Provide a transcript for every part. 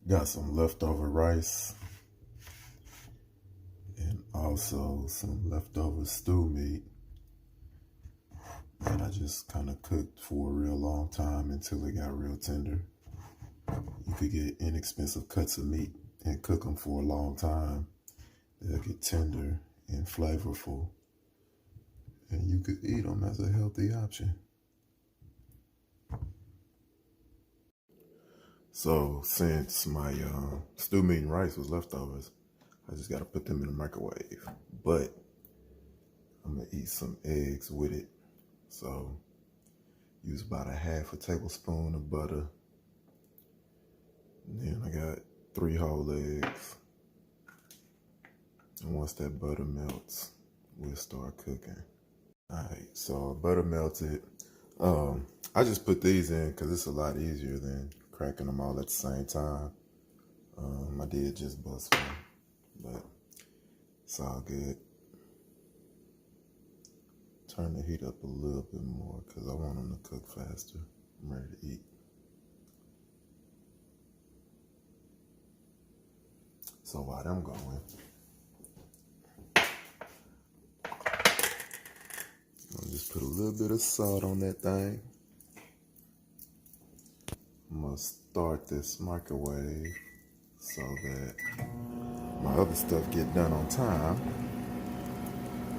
Got some leftover rice and also some leftover stew meat that I just kind of cooked for a real long time until it got real tender. You could get inexpensive cuts of meat and cook them for a long time. They'll get tender and flavorful, and you could eat them as a healthy option. So since my stew meat and rice was leftovers, I just got to put them in the microwave. But I'm going to eat some eggs with it. So use about a half a tablespoon of butter. And then I got 3 whole eggs. And once that butter melts, we'll start cooking. All right, so butter melted. I just put these in because it's a lot easier than cracking them all at the same time. I did just bust one, but it's all good. Turn the heat up a little bit more because I want them to cook faster. I'm ready to eat. So while I'm going, I'll just put a little bit of salt on that thing. I'm gonna start this microwave so that my other stuff get done on time.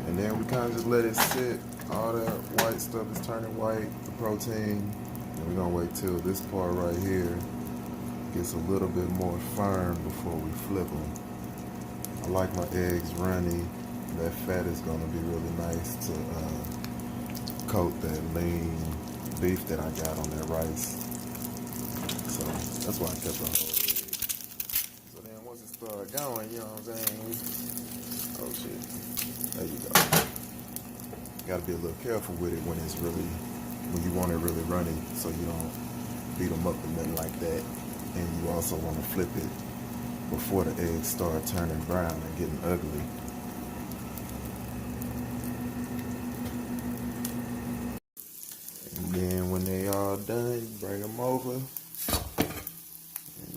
And then we kind of just let it sit. All that white stuff is turning white, the protein. And we're gonna wait till this part right here gets a little bit more firm before we flip them. I like my eggs runny. That fat is gonna be really nice to coat that lean beef that I got on that rice. So that's why I kept the whole egg. So then once it started going, you know what I'm saying? Oh shit. There you go. Gotta be a little careful with it when you want it really runny, so you don't beat them up and nothing like that. And you also want to flip it before the eggs start turning brown and getting ugly. And then when they all done, you bring them over and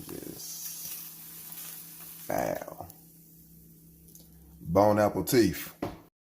just bow. Bone apple teeth.